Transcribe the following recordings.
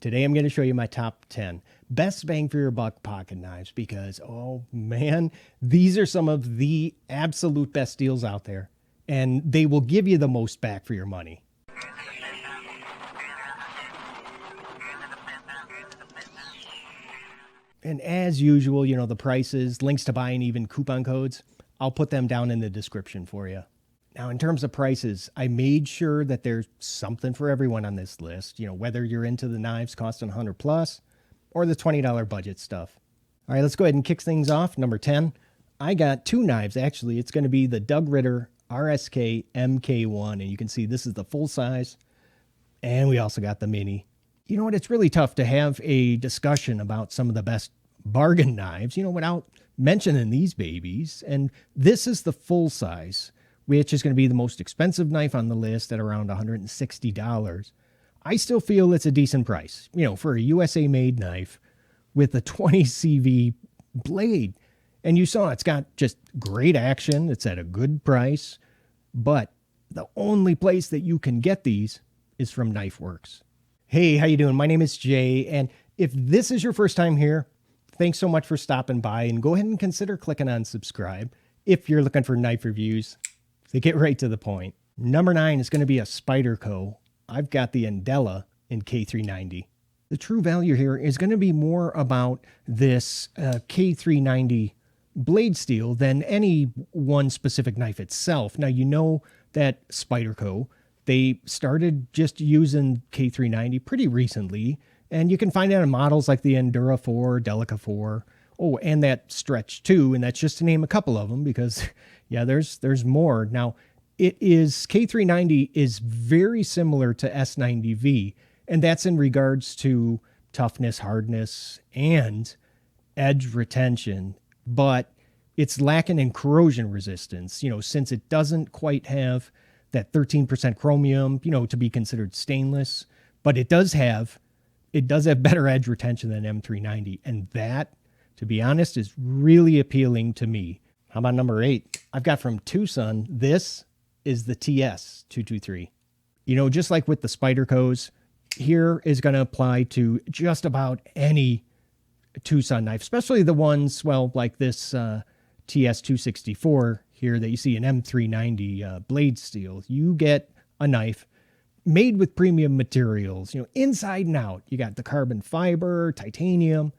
Today I'm going to show you my top 10 best bang for your buck pocket knives because, oh man, these are some of the absolute best deals out there, and they will give you the most back for your money. And as usual, you know, the prices, links to buy, and even coupon codes, I'll put them down in the description for you. Now, in terms of prices, I made sure that there's something for everyone on this list, you know, whether you're into the knives costing 100 plus or the $20 budget stuff. All right, let's go ahead and kick things off. Number 10, I got two knives, actually. It's going to be the Ritter RSK MK1, and you can see this is the full size, and we also got the mini. You know what, it's really tough to have a discussion about some of the best bargain knives, you know, without mentioning these babies, and this is the full size, which is going to be the most expensive knife on the list at around $160. I still feel it's a decent price, you know, for a USA-made knife with a 20 CV blade. And you saw it's got just great action. It's at a good price. But the only place that you can get these is from KnifeWorks. Hey, how you doing? My name is Jay. And if this is your first time here, thanks so much for stopping by. And go ahead and consider clicking on subscribe if you're looking for knife reviews. To get right to the point. Number 9 is going to be a Spyderco. I've got the Endo in K390. The true value here is going to be more about this K390 blade steel than any one specific knife itself. Now, you know that Spyderco, they started just using K390 pretty recently, and you can find it on models like the Endura 4, Delica 4, oh, and that Stretch 2, and that's just to name a couple of them because, yeah, there's more. Now, K390 is very similar to S90V, and that's in regards to toughness, hardness, and edge retention, but it's lacking in corrosion resistance, you know, since it doesn't quite have that 13% chromium, you know, to be considered stainless, but it does have better edge retention than M390, and that, to be honest, is really appealing to me. How about number 8? I've got from Tucson, this is the TS223. You know, just like with the Spydercos, here is going to apply to just about any Tucson knife, especially the ones, well, like this TS264 here that you see in M390 blade steel. You get a knife made with premium materials, you know, inside and out. You got the carbon fiber, titanium,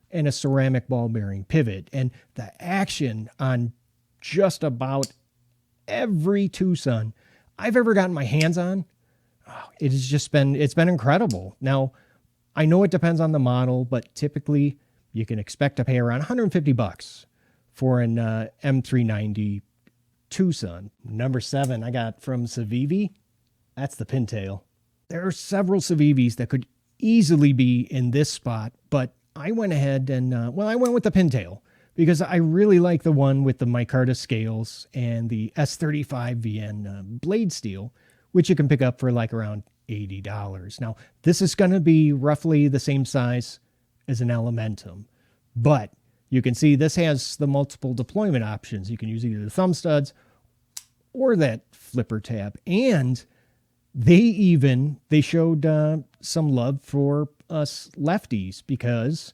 and a ceramic ball bearing pivot. And the action on just about every Tucson I've ever gotten my hands on, it has just been incredible. Now, I know it depends on the model, but typically you can expect to pay around $150 for an M390 Tucson. Number 7, I got from Savey. That's the Pintail. There are several Savevis that could easily be in this spot, but I went ahead and, I went with the Pintail because I really like the one with the micarta scales and the S35VN blade steel, which you can pick up for like around $80. Now, this is going to be roughly the same size as an Elementum, but you can see this has the multiple deployment options. You can use either the thumb studs or that flipper tab, and they showed some love for us lefties because,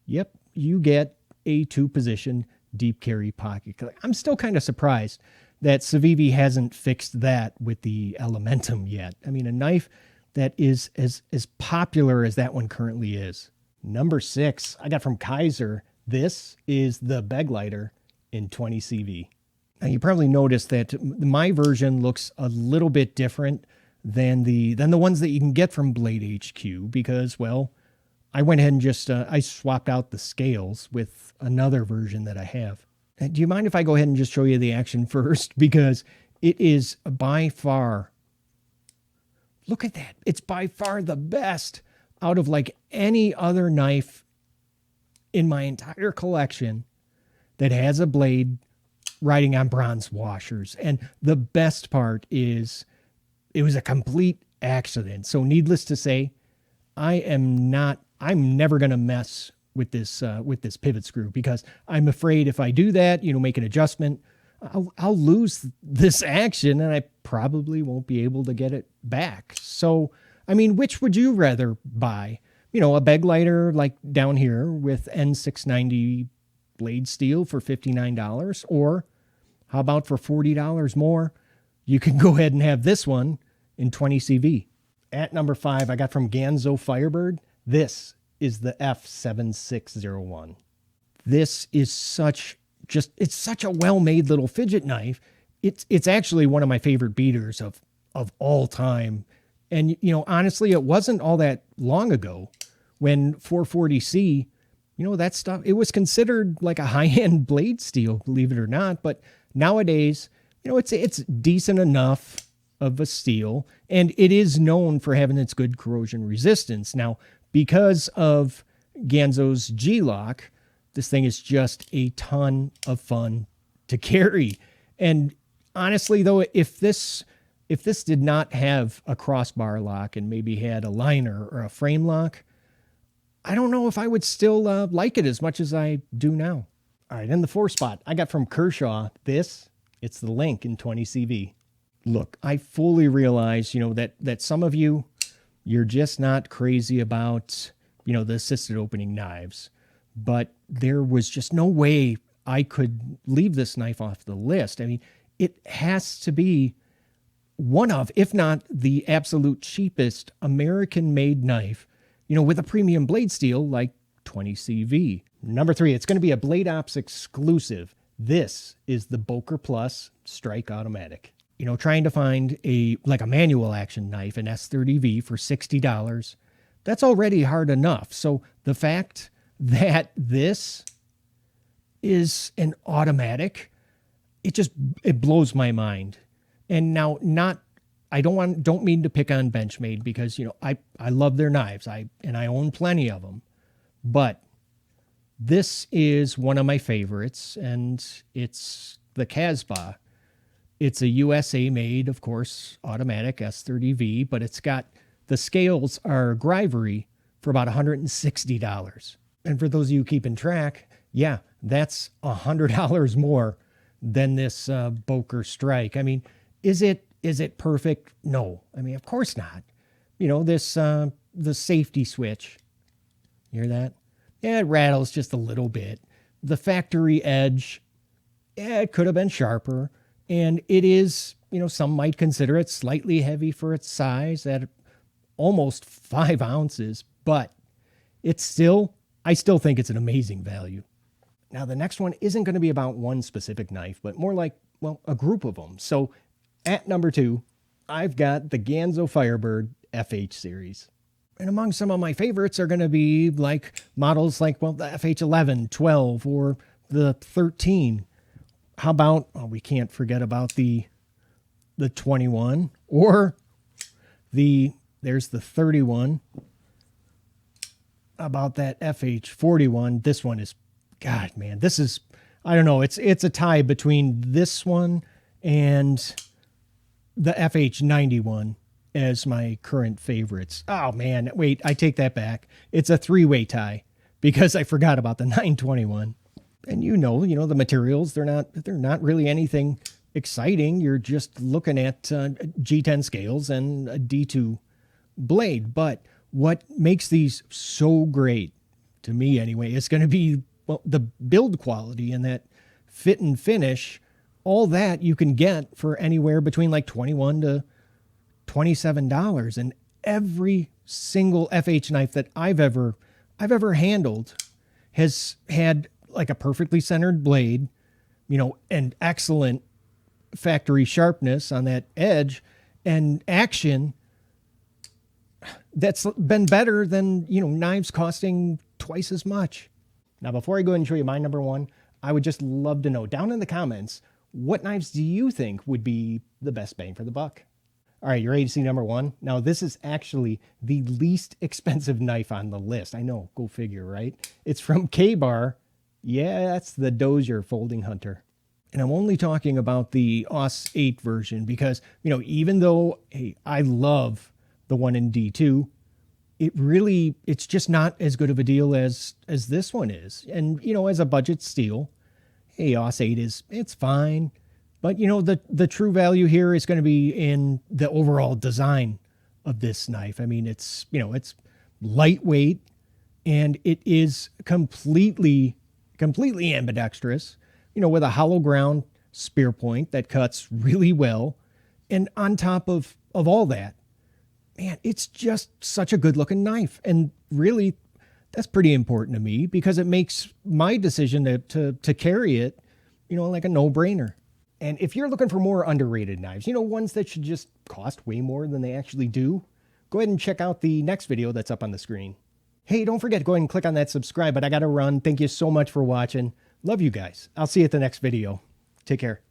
yep, you get a 2-position deep carry pocket. I'm still kind of surprised that Savey hasn't fixed that with the Elementum yet. I mean, a knife that is as popular as that one currently is. Number 6, I got from Kizer. This is the Beg Lighter in 20 CV. Now, you probably noticed that my version looks a little bit different than the ones that you can get from Blade HQ because, well, I went ahead and just I swapped out the scales with another version that I have. Do you mind if I go ahead and just show you the action first? Because it is by far, look at that. It's by far the best out of like any other knife in my entire collection that has a blade riding on bronze washers. And the best part is it was a complete accident. So needless to say, I'm never going to mess with this pivot screw because I'm afraid if I do that, you know, make an adjustment, I'll lose this action and I probably won't be able to get it back. So, I mean, which would you rather buy? a bag lighter like down here with N690 blade steel for $59, or how about for $40 more, you can go ahead and have this one in 20 CV. At number 5, I got from Gerber Firebird. This is the F7601. This is it's such a well-made little fidget knife. It's actually one of my favorite beaters of all time. And, honestly, it wasn't all that long ago when 440C, that stuff, it was considered like a high-end blade steel, believe it or not. But nowadays, it's decent enough of a steel, and it is known for having its good corrosion resistance. Now, because of Ganzo's G-Lock, this thing is just a ton of fun to carry. And honestly, though, if this did not have a crossbar lock and maybe had a liner or a frame lock, I don't know if I would still like it as much as I do now. All right, in the 4th spot, I got from Kershaw it's the Link in 20 CV. Look, I fully realize, that some of you're just not crazy about, the assisted opening knives. But there was just no way I could leave this knife off the list. I mean, it has to be one of, if not the absolute cheapest American-made knife, with a premium blade steel like 20 CV. Number 3, it's going to be a Blade Ops exclusive. This is the Boker Plus Strike Automatic. Trying to find a manual action knife, an S30V for $60, that's already hard enough. So the fact that this is an automatic, it blows my mind. And now I don't mean to pick on Benchmade because, I love their knives. I own plenty of them, but this is one of my favorites, and it's the Casbah. It's a USA made, of course, automatic S30V, but the scales are Grivery for about $160. And for those of you keeping track, yeah, that's $100 more than this Boker Strike. I mean, is it perfect? No. I mean, of course not. The safety switch. You hear that? Yeah, it rattles just a little bit. The factory edge, it could have been sharper. And it is, some might consider it slightly heavy for its size at almost 5 ounces, but I still think it's an amazing value. Now, the next one isn't going to be about one specific knife, but more like, a group of them. So at number 2, I've got the Gerber Firebird FH series. And among some of my favorites are going to be models like, the FH11, 12, or the 13. How about, we can't forget about the 21, or there's the 31. About that FH41, this one is, God, man, this is, I don't know, it's a tie between this one and the FH91 as my current favorites. Oh, man, wait, I take that back. It's a 3-way tie because I forgot about the 921. And the materials, they're not really anything exciting. You're just looking at G10 scales and a D2 blade. But what makes these so great, to me anyway, is going to be the build quality and that fit and finish. All that you can get for anywhere between $21 to $27. And every single FH knife that I've ever handled has had a perfectly centered blade, and excellent factory sharpness on that edge, and action that's been better than, knives costing twice as much. Now, before I go ahead and show you my number 1, I would just love to know down in the comments, what knives do you think would be the best bang for the buck? All right, you ready to see number 1? Now, this is actually the least expensive knife on the list. I know, go figure, right? It's from K-Bar. Yeah, that's the Dozier Folding Hunter. And I'm only talking about the AUS 8 version because, even though, I love the one in D2, it's just not as good of a deal as this one is. And, as a budget steel, AUS 8 it's fine. But, the true value here is going to be in the overall design of this knife. I mean, it's lightweight, and it is completely ambidextrous, with a hollow ground spear point that cuts really well. And on top of all that, man, it's just such a good looking knife. And really, that's pretty important to me because it makes my decision to carry it, like a no-brainer. And if you're looking for more underrated knives, ones that should just cost way more than they actually do, go ahead and check out the next video that's up on the screen. Hey, don't forget to go ahead and click on that subscribe, but I got to run. Thank you so much for watching. Love you guys. I'll see you at the next video. Take care.